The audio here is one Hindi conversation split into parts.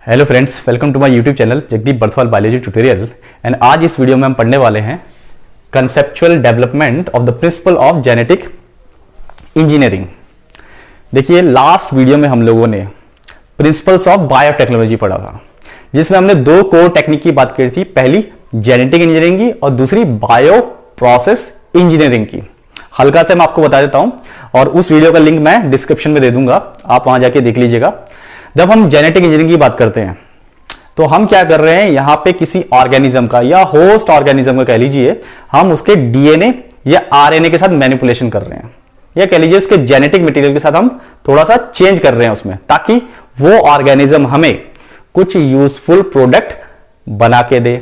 Hello friends, welcome to my YouTube channel Jagdeep Barthwal biology tutorial. And आज इस वीडियो में हम पढ़ने वाले हैं conceptual development of the principle of genetic engineering. देखिए, लास्ट वीडियो में हम लोगों ने प्रिंसिपल्स ऑफ बायोटेक्नोलॉजी पढ़ा था, जिसमें हमने दो कोर टेक्निक की बात करी थी। पहली जेनेटिक इंजीनियरिंग की और दूसरी बायो प्रोसेस इंजीनियरिंग की। हल्का से मैं आपको बता देता हूं और उस वीडियो का लिंक मैं डिस्क्रिप्शन में दे दूंगा, आप वहां जाके देख लीजिएगा। जब हम जेनेटिक इंजीनियरिंग की बात करते हैं तो हम क्या कर रहे हैं, यहां पे किसी ऑर्गेनिज्म का या होस्ट ऑर्गेनिज्म का कह लीजिए, हम उसके डीएनए या आरएनए के साथ मैनिपुलेशन कर रहे हैं, या कह लीजिए उसके जेनेटिक मटेरियल के साथ हम थोड़ा सा चेंज कर रहे हैं उसमें, ताकि वो ऑर्गेनिज्म हमें कुछ यूजफुल प्रोडक्ट बना के दे।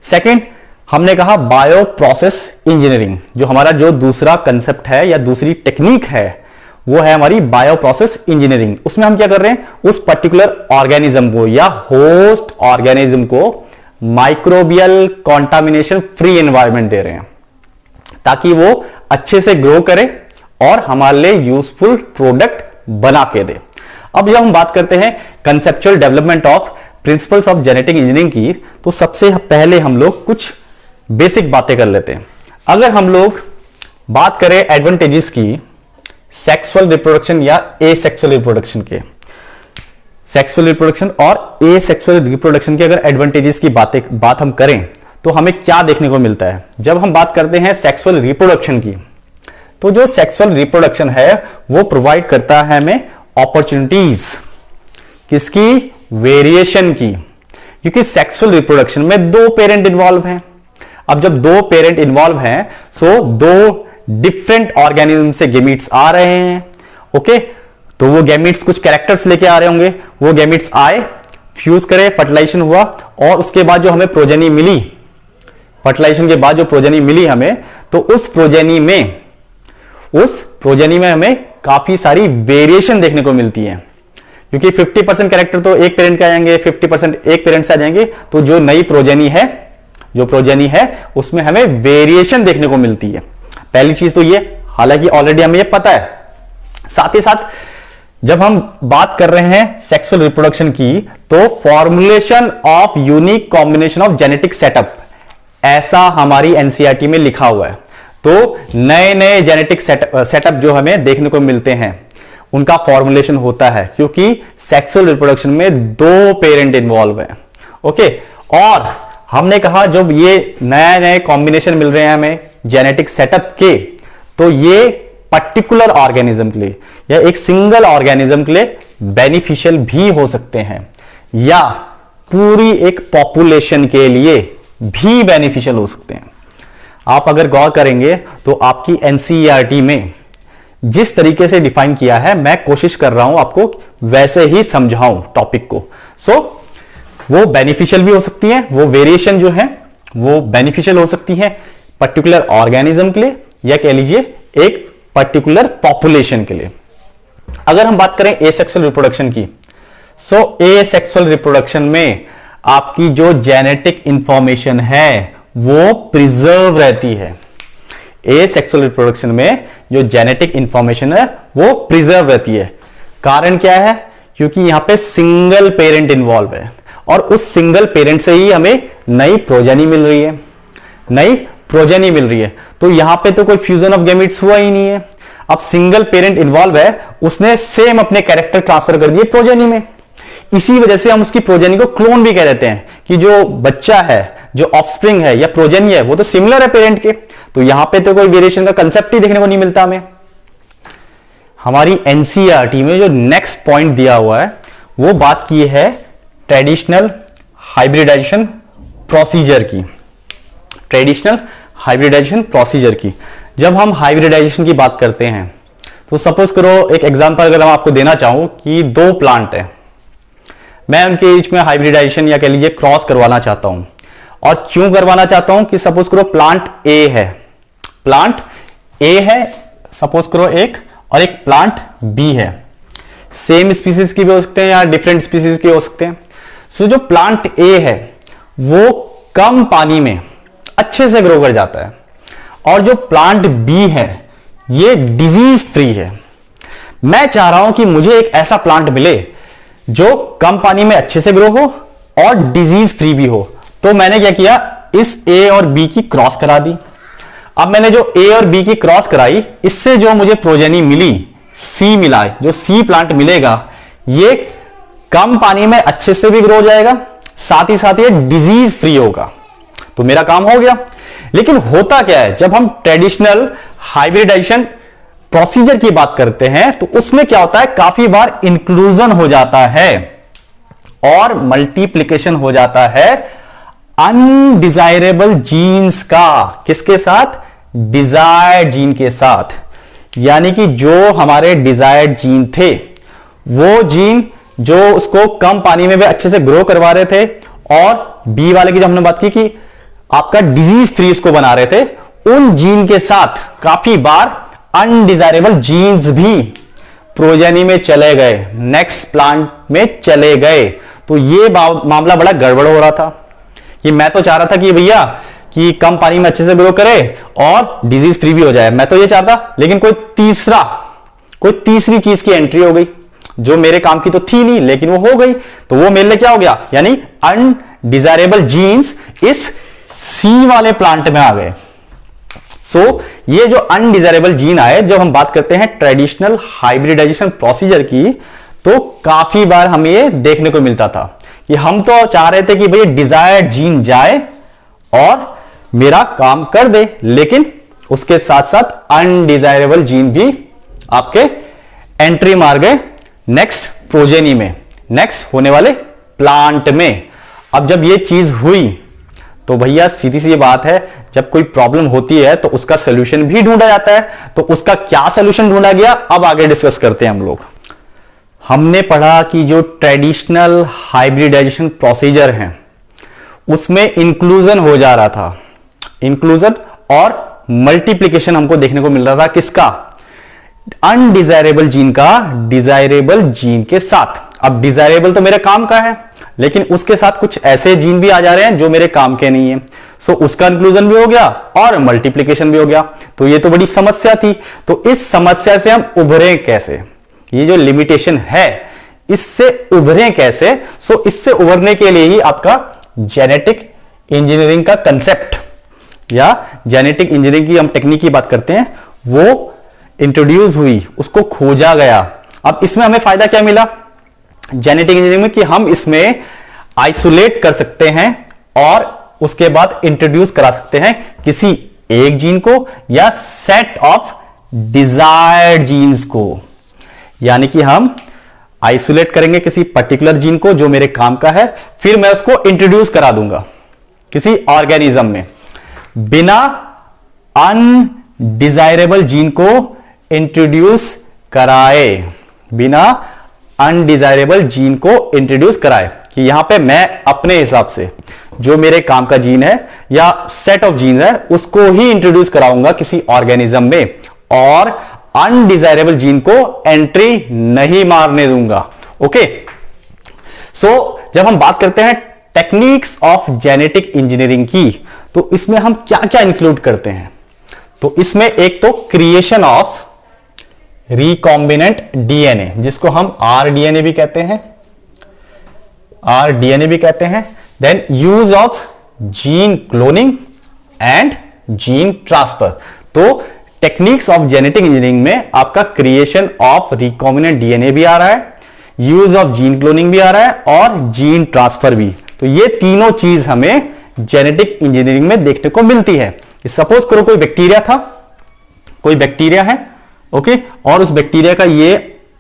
सेकेंड, हमने कहा बायो प्रोसेस इंजीनियरिंग, जो हमारा जो दूसरा कंसेप्ट है या दूसरी टेक्निक है वो है हमारी बायो प्रोसेस इंजीनियरिंग। उसमें हम क्या कर रहे हैं, उस पर्टिकुलर ऑर्गेनिज्म को या होस्ट ऑर्गेनिज्म को माइक्रोबियल कॉन्टामिनेशन फ्री एनवायरनमेंट दे रहे हैं, ताकि वो अच्छे से ग्रो करे और हमारे लिए यूजफुल प्रोडक्ट बना के दे। अब जब हम बात करते हैं conceptual development of principles of genetic engineering की, तो सबसे पहले हम लोग कुछ बेसिक बातें कर लेते हैं। अगर हम लोग बात करें एडवांटेजेस की सेक्सुअल रिप्रोडक्शन या एसेक्सुअल रिप्रोडक्शन के, सेक्सुअल रिप्रोडक्शन और एसेक्सुअल रिप्रोडक्शन के अगर एडवांटेजेस की बात हम करें तो हमें क्या देखने को मिलता है। जब हम बात करते हैं सेक्सुअल रिप्रोडक्शन की, तो जो सेक्सुअल रिप्रोडक्शन है वो प्रोवाइड करता है हमें अपॉर्चुनिटीज किसकी, वेरिएशन की, क्योंकि सेक्सुअल रिप्रोडक्शन में दो पेरेंट इन्वॉल्व हैं। अब जब दो पेरेंट इन्वॉल्व हैं तो दो डिफरेंट ऑर्गेनिज्म से गैमीट्स आ रहे हैं। ओके, तो वो गैमीट्स कुछ कैरेक्टर्स लेके आ रहे होंगे, वो गैमीट्स आए, फ्यूज करे, फर्टिलाइजेशन हुआ और उसके बाद जो हमें प्रोजेनी मिली, फर्टिलाइजेशन के बाद जो प्रोजेनी मिली हमें, तो उस प्रोजेनी में हमें काफी सारी वेरिएशन देखने को मिलती है, क्योंकि 50% कैरेक्टर तो एक पेरेंट के आ जाएंगे, 50% एक पेरेंट से आ जाएंगे, तो जो नई प्रोजेनी है उसमें हमें वेरिएशन देखने को मिलती है। पहली चीज तो ये, हालांकि ऑलरेडी हमें ये पता है। साथ ही साथ जब हम बात कर रहे हैं सेक्सुअल रिप्रोडक्शन की, तो formulation of unique combination of genetic setup, ऐसा हमारी एनसीईआरटी में लिखा हुआ है। तो नए नए जेनेटिक सेटअप जो हमें देखने को मिलते हैं उनका फॉर्मुलेशन होता है, क्योंकि सेक्सुअल रिप्रोडक्शन में दो पेरेंट इन्वॉल्व है। ओके, और हमने कहा जब ये नए नए कॉम्बिनेशन मिल रहे हैं हमें जेनेटिक सेटअप के, तो ये पर्टिकुलर ऑर्गेनिज्म के लिए या एक सिंगल ऑर्गेनिज्म के लिए बेनिफिशियल भी हो सकते हैं, या पूरी एक पॉपुलेशन के लिए भी बेनिफिशियल हो सकते हैं। आप अगर गौर करेंगे तो आपकी एनसीईआरटी में जिस तरीके से डिफाइन किया है, मैं कोशिश कर रहा हूं आपको वैसे ही समझाऊं टॉपिक को। वो बेनिफिशियल भी हो सकती है, वो वेरिएशन जो है वो बेनिफिशियल हो सकती है पर्टिकुलर ऑर्गेनिज्म के लिए, या कह लीजिए एक पर्टिकुलर पॉपुलेशन के लिए। अगर हम बात करें एसेक्सुअल रिप्रोडक्शन की, एसेक्सुअल रिप्रोडक्शन में आपकी जो जेनेटिक इंफॉर्मेशन है वो प्रिजर्व रहती है। एसेक्सुअल रिप्रोडक्शन में जो जेनेटिक इंफॉर्मेशन है वो प्रिजर्व रहती है। कारण क्या है, क्योंकि यहां पे सिंगल पेरेंट इन्वॉल्व है और उस सिंगल पेरेंट से ही हमें नई प्रोजेनी मिल रही है। तो यहां पे तो कोई फ्यूजन ऑफ गैमीट्स हुआ ही नहीं है। अब सिंगल पेरेंट इन्वॉल्व है, उसने सेम अपने कैरेक्टर ट्रांसफर कर दिए प्रोजेनी में। इसी वजह से हम उसकी प्रोजेनी को क्लोन भी कह देते हैं, कि जो बच्चा है, जो ऑफस्प्रिंग है या प्रोजेनी है, वो तो सिमिलर है पेरेंट के। तो यहां पे तो कोई वेरिएशन का कंसेप्ट ही देखने को नहीं मिलता हमें। हमारी एनसीईआरटी में जो नेक्स्ट पॉइंट दिया हुआ है वो बात की है ट्रेडिशनल हाइब्रिडाइजेशन प्रोसीजर की। जब हम हाइब्रिडाइजेशन की बात करते हैं, तो सपोज करो, एक एग्जांपल अगर मैं आपको देना चाहूं कि दो प्लांट है, मैं उनके बीच में हाइब्रिडाइजेशन या कह लीजिए क्रॉस करवाना चाहता हूं। और क्यों करवाना चाहता हूं कि सपोज करो प्लांट ए है सपोज करो एक, और एक प्लांट बी है। सेम स्पीसीज की भी हो सकते हैं या डिफरेंट स्पीसीज के हो सकते हैं। जो प्लांट ए है वो कम पानी में अच्छे से ग्रो कर जाता है, और जो प्लांट बी है ये डिजीज फ्री है। मैं चाह रहा हूं कि मुझे एक ऐसा प्लांट मिले जो कम पानी में अच्छे से ग्रो हो और डिजीज फ्री भी हो। तो मैंने क्या किया, इस ए और बी की क्रॉस करा दी। अब मैंने जो ए और बी की क्रॉस कराई, इससे जो मुझे प्रोजेनी मिली, सी मिला, जो सी प्लांट मिलेगा, ये कम पानी में अच्छे से भी ग्रो हो जाएगा, साथ ही साथ ये डिजीज फ्री होगा। तो मेरा काम हो गया। लेकिन होता क्या है, जब हम ट्रेडिशनल हाइब्रिडाइजेशन प्रोसीजर की बात करते हैं तो उसमें क्या होता है, काफी बार इंक्लूजन हो जाता है और मल्टीप्लिकेशन हो जाता है अनडिजायरेबल जीन्स का। किसके साथ? डिजायर्ड जीन के साथ। यानी कि जो हमारे डिजायर्ड जीन थे, वो जीन जो उसको कम पानी में भी अच्छे से ग्रो करवा रहे थे, और बी वाले की जब हमने बात की कि आपका डिजीज फ्री उसको बना रहे थे, उन जीन के साथ काफी बार अनडिजायरेबल जीन्स भी प्रोजेनी में चले गए, नेक्स्ट प्लांट में चले गए। तो ये मामला बड़ा गड़बड़ हो रहा था कि मैं तो चाह रहा था कि भैया कि कम पानी में अच्छे से ग्रो करे और डिजीज फ्री भी हो जाए, मैं तो ये चाहता, लेकिन कोई तीसरी चीज की एंट्री हो गई जो मेरे काम की तो थी नहीं, लेकिन वो हो गई। तो वो मेरे लिए क्या हो गया, यानी अनडिजायरेबल जीन्स इस सी वाले प्लांट में आ गए। सो ये जो अनडिजायरेबल जीन आए, जब हम बात करते हैं ट्रेडिशनल हाइब्रिडाइजेशन प्रोसीजर की, तो काफी बार हमें ये देखने को मिलता था कि हम तो चाह रहे थे कि भैया डिजायर्ड जीन जाए और मेरा काम कर दे, लेकिन उसके साथ साथ अनडिजायरेबल जीन भी आपके एंट्री मार गए नेक्स्ट प्रोजेनी में, नेक्स्ट होने वाले प्लांट में। अब जब ये चीज हुई तो भैया सीधी सी बात है, जब कोई प्रॉब्लम होती है तो उसका सोल्यूशन भी ढूंढा जाता है। तो उसका क्या सोल्यूशन ढूंढा गया, अब आगे डिस्कस करते हैं हम लोग। हमने पढ़ा कि जो ट्रेडिशनल हाइब्रिडाइजेशन प्रोसीजर है उसमें इंक्लूजन हो जा रहा था, इंक्लूजन और मल्टीप्लिकेशन हमको देखने को मिल रहा था। किसका? अनडिजायरेबल जीन का डिजायरेबल जीन के साथ। अब डिजायरेबल तो मेरे काम का है, लेकिन उसके साथ कुछ ऐसे जीन भी आ जा रहे हैं जो मेरे काम के नहीं है। सो उसका इंक्लूजन भी हो गया और मल्टीप्लिकेशन भी हो गया। तो ये तो बड़ी समस्या थी। तो इस समस्या से हम उभरे कैसे, ये जो लिमिटेशन है इससे उभरे कैसे? सो इससे उभरने के लिए ही आपका जेनेटिक इंजीनियरिंग का कंसेप्ट या जेनेटिक इंजीनियरिंग की हम टेक्निक की बात करते हैं, वो इंट्रोड्यूस हुई, उसको खोजा गया। अब इसमें हमें फायदा क्या मिला जेनेटिक इंजीनियरिंग में, कि हम इसमें आइसोलेट कर सकते हैं और उसके बाद इंट्रोड्यूस करा सकते हैं किसी एक जीन को या सेट ऑफ डिजायर्ड जीन्स को। यानी कि हम आइसोलेट करेंगे किसी पर्टिकुलर जीन को जो मेरे काम का है, फिर मैं उसको इंट्रोड्यूस करा दूंगा किसी ऑर्गेनिज्म में। बिना अनडिजायरेबल जीन को इंट्रोड्यूस कराए, बिना अनडिजायरेबल जीन को इंट्रोड्यूस कराए, कि यहां पे मैं अपने हिसाब से जो मेरे काम का जीन है या सेट ऑफ जीन है उसको ही इंट्रोड्यूस कराऊंगा किसी ऑर्गेनिज्म में, और अनडिजायरेबल जीन को एंट्री नहीं मारने दूंगा। ओके, सो जब हम बात करते हैं टेक्निक्स ऑफ जेनेटिक इंजीनियरिंग की, तो इसमें हम क्या क्या इंक्लूड करते हैं? तो इसमें एक तो क्रिएशन ऑफ रिकॉम्बिनेंट डीएनए, जिसको हम आरडीएनए भी कहते हैं, then use of gene cloning and gene transfer. तो टेक्निक्स ऑफ जेनेटिक इंजीनियरिंग में आपका क्रिएशन ऑफ रिकॉम्बिनेंट डीएनए भी आ रहा है, यूज ऑफ जीन क्लोनिंग भी आ रहा है और जीन ट्रांसफर भी। तो ये तीनों चीज हमें जेनेटिक इंजीनियरिंग में देखने को मिलती है। सपोज करो कोई बैक्टीरिया था, कोई बैक्टीरिया है, ओके, और उस बैक्टीरिया का ये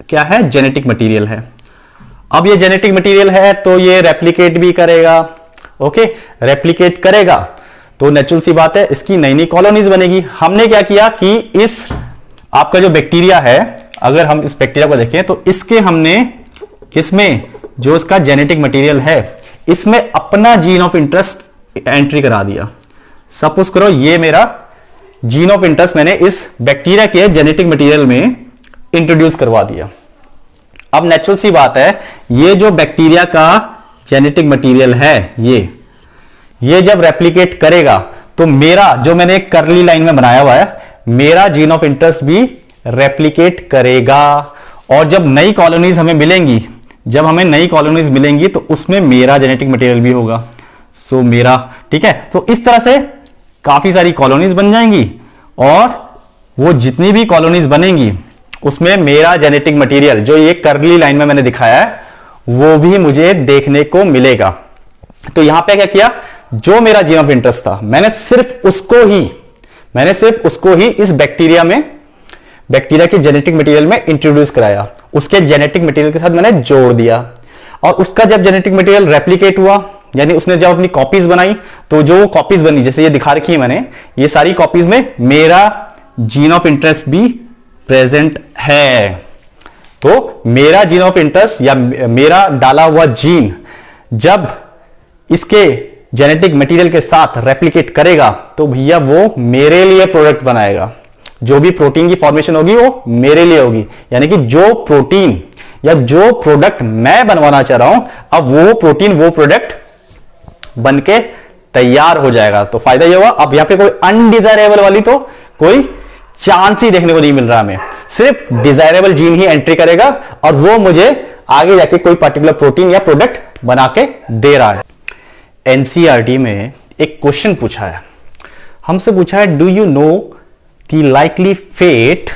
क्या है, जेनेटिक मटेरियल है। अब ये जेनेटिक मटेरियल है तो ये रेप्लिकेट भी करेगा, ओके, रेप्लिकेट करेगा तो नेचुरल सी बात है इसकी नई नई कॉलोनीज बनेगी। हमने क्या किया कि इस आपका जो बैक्टीरिया है, अगर हम इस बैक्टीरिया को देखें तो इसके हमने किसमें, जो इसका जेनेटिक मटेरियल है, इसमें अपना जीन ऑफ इंटरेस्ट एंट्री करा दिया। सपोज करो ये मेरा जीन ऑफ इंटरेस्ट मैंने इस बैक्टीरिया के जेनेटिक मटेरियल में इंट्रोड्यूस करवा दिया। अब नेचुरल सी बात है ये जो बैक्टीरिया का जेनेटिक मटेरियल है ये जब रेप्लिकेट करेगा तो मेरा जो मैंने एक कर्ली लाइन में बनाया हुआ है, मेरा जीन ऑफ इंटरेस्ट भी रेप्लिकेट करेगा। और जब नई कॉलोनीज हमें मिलेंगी जब हमें नई कॉलोनीज मिलेंगी तो उसमें मेरा जेनेटिक मटेरियल भी होगा। सो मेरा, ठीक है, तो इस तरह से काफी सारी कॉलोनीज बन जाएंगी और वो जितनी भी कॉलोनीज बनेंगी उसमें मेरा जेनेटिक मटेरियल जो ये कर्ली लाइन में मैंने दिखाया है वो भी मुझे देखने को मिलेगा। तो यहां पे क्या किया, जो मेरा जीन ऑफ इंटरेस्ट था मैंने सिर्फ उसको ही इस बैक्टीरिया के जेनेटिक मटेरियल में इंट्रोड्यूस कराया, उसके जेनेटिक मटेरियल के साथ मैंने जोड़ दिया और उसका जब जेनेटिक मटेरियल रेप्लिकेट हुआ, यानी उसने जब अपनी कॉपीज बनाई, तो जो कॉपीज बनी जैसे ये दिखा रखी है मैंने, ये सारी कॉपीज में मेरा जीन ऑफ इंटरेस्ट भी प्रेजेंट है। तो मेरा जीन ऑफ इंटरेस्ट या मेरा डाला हुआ जीन जब इसके जेनेटिक मटेरियल के साथ रेप्लिकेट करेगा तो भैया वो मेरे लिए प्रोडक्ट बनाएगा। जो भी प्रोटीन की फॉर्मेशन होगी वो मेरे लिए होगी, यानी कि जो प्रोटीन या जो प्रोडक्ट मैं बनवाना चाह रहा हूं, अब वो प्रोटीन वो प्रोडक्ट बनके तैयार हो जाएगा। तो फायदा ये हुआ, अब यहां पे कोई अनडिजायरेबल वाली तो कोई चांस ही देखने को नहीं मिल रहा, हमें सिर्फ डिजायरेबल जीन ही एंट्री करेगा और वो मुझे आगे जाके कोई पर्टिकुलर प्रोटीन या प्रोडक्ट बना के दे रहा है। एनसीईआरटी में एक क्वेश्चन पूछा है, हमसे पूछा है, do you know the likely fate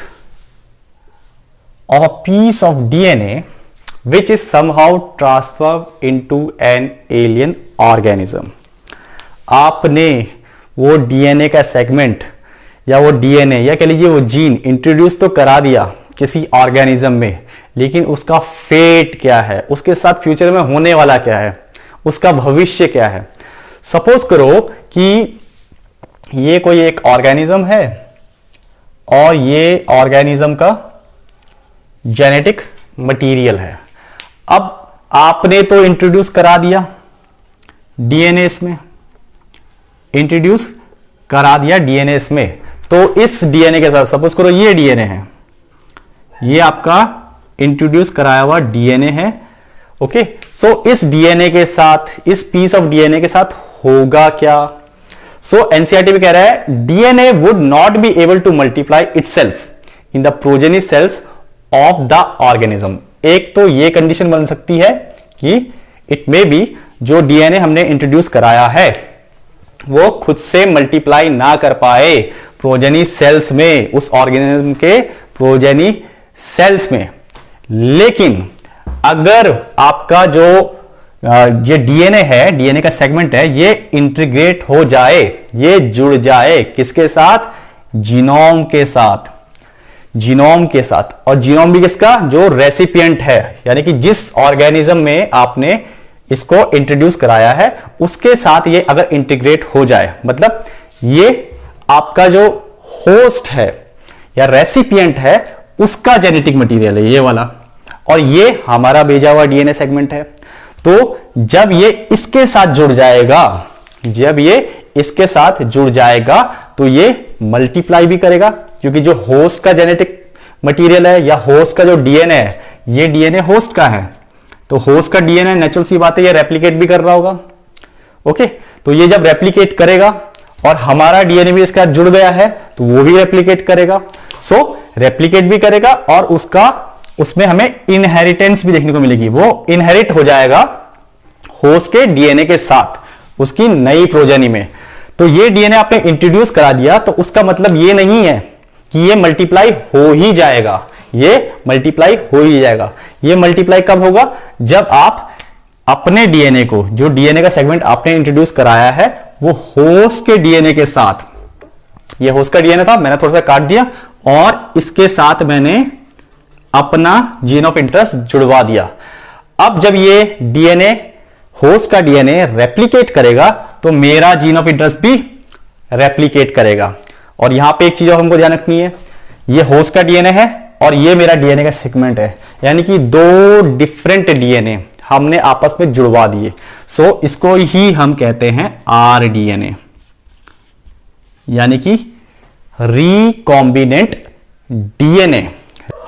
of a piece of DNA which is somehow transferred into an alien organism. आपने वो डीएनए का सेगमेंट या वो डीएनए या कह लीजिए वो जीन इंट्रोड्यूस तो करा दिया किसी ऑर्गेनिज्म में, लेकिन उसका फेट क्या है, उसके साथ फ्यूचर में होने वाला क्या है, उसका भविष्य क्या है। सपोज करो कि ये कोई एक ऑर्गेनिज्म है और ये ऑर्गेनिज्म का जेनेटिक मटेरियल है। अब आपने तो इंट्रोड्यूस करा दिया डीएनए इसमें, इंट्रोड्यूस करा दिया डीएनए इसमें, तो इस डीएनए के साथ सपोज करो ये डीएनए है, ये आपका इंट्रोड्यूस कराया हुआ डीएनए है। ओके, सो इस डीएनए के साथ, इस पीस ऑफ डीएनए के साथ होगा क्या। सो एनसीईआरटी भी कह रहा है DNA would not be able to multiply itself in the progeny cells of the organism. एक तो ये कंडीशन बन सकती है कि इट मे बी जो डीएनए हमने इंट्रोड्यूस कराया है वो खुद से मल्टीप्लाई ना कर पाए प्रोजेनी सेल्स में, उस ऑर्गेनिज्म के प्रोजेनी सेल्स में। लेकिन अगर आपका जो ये डीएनए है, डीएनए का सेगमेंट है, ये इंटीग्रेट हो जाए, ये जुड़ जाए किसके साथ, जीनोम के साथ, जीनोम के साथ। और जीनोम भी किसका, जो रेसिपिएंट है, यानी कि जिस ऑर्गेनिज्म में आपने इसको इंट्रोड्यूस कराया है उसके साथ ये अगर इंटीग्रेट हो जाए, मतलब ये आपका जो होस्ट है या रेसिपिएंट है उसका जेनेटिक मटेरियल है ये वाला, और ये हमारा भेजा हुआ डीएनए सेगमेंट है। तो जब ये इसके साथ जुड़ जाएगा, जब ये इसके साथ जुड़ जाएगा तो ये मल्टीप्लाई भी करेगा, क्योंकि जो होस्ट का जेनेटिक मटेरियल है या होस्ट का जो डीएनए है, ये डीएनए होस्ट का है, तो होस्ट का डीएनए नेचुरल सी बात है ये रेप्लिकेट भी कर रहा होगा। ओके, तो ये जब रेप्लिकेट करेगा और हमारा डीएनए भी इसके साथ जुड़ गया है तो वो भी रेप्लिकेट करेगा। सो रेप्लिकेट भी करेगा और उसमें हमें इनहेरिटेंस भी देखने को मिलेगी, वो इनहेरिट हो जाएगा होस्ट के डीएनए के साथ उसकी नई प्रोजेनी में। तो ये डीएनए आपने इंट्रोड्यूस करा दिया तो उसका मतलब ये नहीं है कि ये मल्टीप्लाई हो ही जाएगा, ये मल्टीप्लाई हो ही जाएगा। ये मल्टीप्लाई कब होगा, जब आप अपने डीएनए को, जो डीएनए का सेगमेंट आपने इंट्रोड्यूस कराया है, वो होस्ट के डीएनए के साथ, ये होस्ट का डीएनए था, मैंने थोड़ा सा काट दिया और इसके साथ मैंने अपना जीन ऑफ इंटरेस्ट जुड़वा दिया। अब जब ये डीएनए, होस्ट का डीएनए रेप्लिकेट करेगा तो मेरा जीन ऑफ इंटरेस्ट भी रेप्लिकेट करेगा। और यहां पे एक चीज हमको ध्यान रखनी है, ये होस्ट का डीएनए है और ये मेरा डीएनए का सेगमेंट है, यानी कि दो डिफरेंट डीएनए हमने आपस में जुड़वा दिए। सो इसको ही हम कहते हैं आरडीएनए, यानी कि रिकॉम्बिनेंट डीएनए।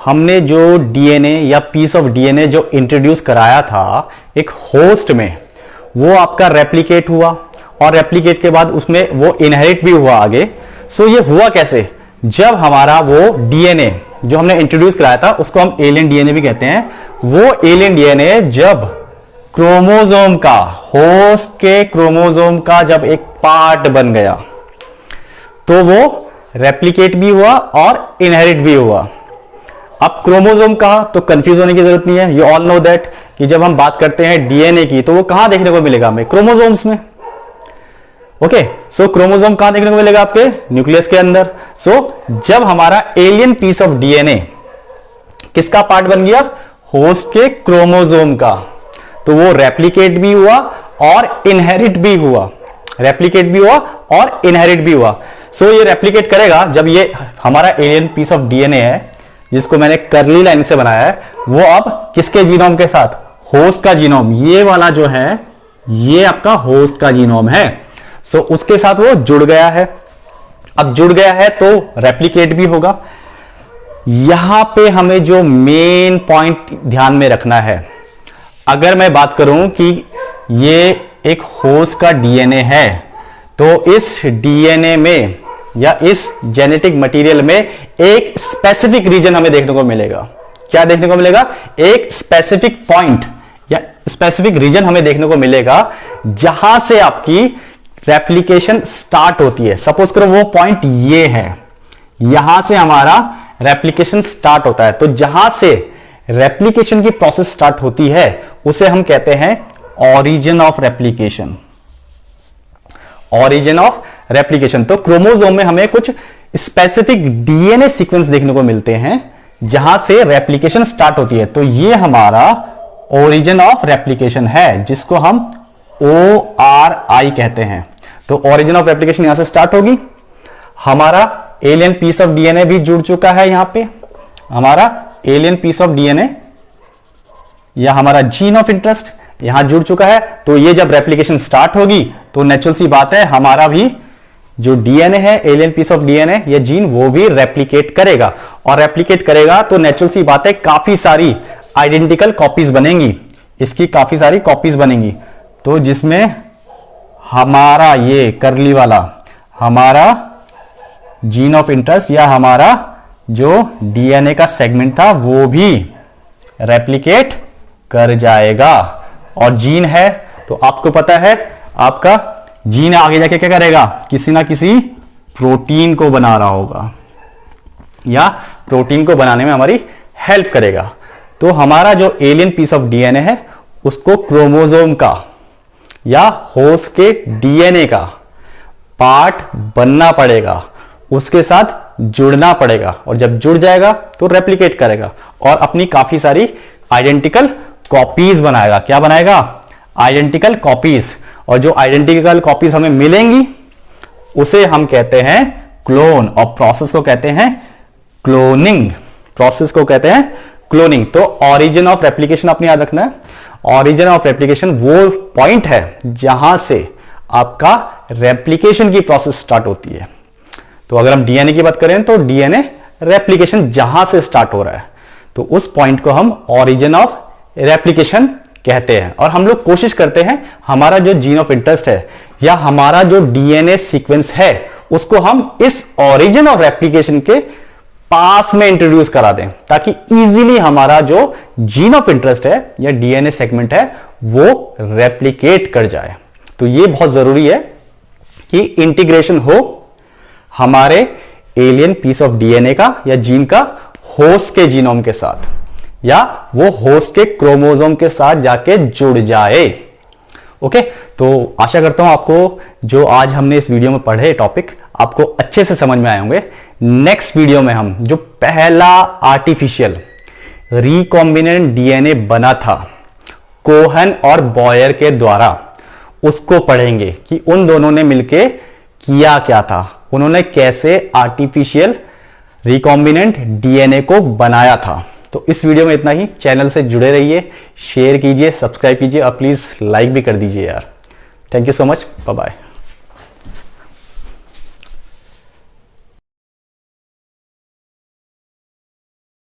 हमने जो डीएनए या पीस ऑफ डीएनए जो इंट्रोड्यूस कराया था एक होस्ट में, वो आपका रेप्लिकेट हुआ और रेप्लिकेट के बाद उसमें वो इनहेरिट भी हुआ आगे। सो ये हुआ कैसे, जब हमारा वो डीएनए जो हमने इंट्रोड्यूस कराया था उसको हम एलियन डीएनए भी कहते हैं, वो एलियन डीएनए जब क्रोमोसोम का, होस्ट के क्रोमोसोम का जब एक पार्ट बन गया तो वो रेप्लिकेट भी हुआ और इनहेरिट भी हुआ। अब क्रोमोसोम कहा तो कंफ्यूज होने की जरूरत नहीं है, यू ऑल नो दैट कि जब हम बात करते हैं डीएनए की तो वो कहां देखने को मिलेगा हमें, क्रोमोसोम्स में। ओके, सो क्रोमोसोम कहां देखने को मिलेगा, आपके न्यूक्लियस के अंदर। सो जब हमारा एलियन पीस ऑफ डीएनए किसका पार्ट बन गया, होस्ट के क्रोमोसोम का, तो वो रेप्लिकेट भी हुआ और इनहेरिट भी हुआ, रेप्लिकेट भी हुआ और इनहेरिट भी हुआ। सो ये रेप्लिकेट करेगा जब ये हमारा एलियन पीस ऑफ डीएनए है जिसको मैंने कर्ली लाइन से बनाया है, वो अब किसके जीनोम के साथ, होस्ट का जीनोम, ये वाला जो है ये आपका होस्ट का जीनोम है। सो उसके साथ वो जुड़ गया है। अब जुड़ गया है तो रेप्लिकेट भी होगा। यहां पे हमें जो मेन पॉइंट ध्यान में रखना है, अगर मैं बात करूं कि ये एक होस्ट का डीएनए है तो इस डीएनए में या इस जेनेटिक मटेरियल में एक स्पेसिफिक रीजन हमें देखने को मिलेगा। क्या देखने को मिलेगा, एक स्पेसिफिक पॉइंट या स्पेसिफिक रीजन हमें देखने को मिलेगा जहां से आपकी रेप्लिकेशन स्टार्ट होती है। सपोज करो वो पॉइंट ये है, यहां से हमारा रेप्लिकेशन स्टार्ट होता है। तो जहां से रेप्लिकेशन की प्रोसेस स्टार्ट होती है उसे हम कहते हैं origin of replication, origin of replication. तो क्रोमोसोम में हमें कुछ स्पेसिफिक डीएनए सीक्वेंस देखने को मिलते हैं जहां से रेप्लिकेशन स्टार्ट होती है। तो ये हमारा ओरिजिन ऑफ रेप्लिकेशन है जिसको हम ORI कहते हैं। तो ओरिजिन ऑफ रेप्लिकेशन यहां से स्टार्ट होगी। हमारा एलियन पीस ऑफ डीएनए भी जुड़ चुका है, यहां पे हमारा एलियन पीस ऑफ डीएनए या हमारा जीन ऑफ इंटरेस्ट यहां जुड़ चुका है। तो ये जब रेप्लिकेशन स्टार्ट होगी तो नेचुरल सी बात है हमारा भी जो डीएनए है, एलियन पीस ऑफ डीएनए या जीन, वो भी रेप्लिकेट करेगा। और रेप्लिकेट करेगा तो नेचुरल सी बात है काफी सारी आइडेंटिकल कॉपीज बनेंगी, इसकी काफी सारी कॉपीज बनेंगी। तो जिसमें हमारा ये कर्ली वाला हमारा जीन ऑफ इंटरेस्ट या हमारा जो डीएनए का सेगमेंट था वो भी रेप्लिकेट कर जाएगा। और जीन है तो आपको पता है आपका जीन आगे जाके क्या करेगा, किसी ना किसी प्रोटीन को बना रहा होगा या प्रोटीन को बनाने में हमारी हेल्प करेगा। तो हमारा जो एलियन पीस ऑफ डीएनए है उसको क्रोमोसोम का या होस्ट के डीएनए का पार्ट बनना पड़ेगा, उसके साथ जुड़ना पड़ेगा। और जब जुड़ जाएगा तो रेप्लिकेट करेगा और अपनी काफी सारी आइडेंटिकल कॉपीज बनाएगा। क्या बनाएगा, आइडेंटिकल कॉपीज। और जो आइडेंटिकल कॉपीज हमें मिलेंगी उसे हम कहते हैं क्लोन, और प्रोसेस को कहते हैं क्लोनिंग, प्रोसेस को कहते हैं क्लोनिंग। तो ओरिजिन ऑफ रेप्लिकेशन आपने याद रखना है। ओरिजिन ऑफ रेप्लिकेशन वो पॉइंट है जहां से आपका रेप्लिकेशन की प्रोसेस स्टार्ट होती है। तो अगर हम डीएनए की बात करें तो डीएनए रेप्लिकेशन जहां से स्टार्ट हो रहा है तो उस पॉइंट को हम ओरिजिन ऑफ रेप्लिकेशन कहते हैं। और हम लोग कोशिश करते हैं हमारा जो जीन ऑफ इंटरेस्ट है या हमारा जो डीएनए सीक्वेंस है उसको हम इस ओरिजिन ऑफ रेप्लिकेशन के पास में इंट्रोड्यूस करा दें ताकि इजीली हमारा जो जीन ऑफ इंटरेस्ट है या डीएनए सेगमेंट है वो रेप्लिकेट कर जाए। तो ये बहुत जरूरी है कि इंटीग्रेशन हो हमारे एलियन पीस ऑफ डीएनए का या जीन का होस्ट के जीनोम के साथ या वो होस्ट के क्रोमोसोम के साथ जाके जुड़ जाए। ओके, तो आशा करता हूं आपको जो आज हमने इस वीडियो में पढ़े टॉपिक आपको अच्छे से समझ में आए होंगे। नेक्स्ट वीडियो में हम जो पहला आर्टिफिशियल रिकॉम्बिनेंट डीएनए बना था कोहन और बॉयर के द्वारा, उसको पढ़ेंगे कि उन दोनों ने मिलके किया क्या था, उन्होंने कैसे आर्टिफिशियल रिकॉम्बिनेंट डीएनए को बनाया था। तो इस वीडियो में इतना ही। चैनल से जुड़े रहिए, शेयर कीजिए, सब्सक्राइब कीजिए और प्लीज लाइक भी कर दीजिए यार। Thank you so much, bye bye.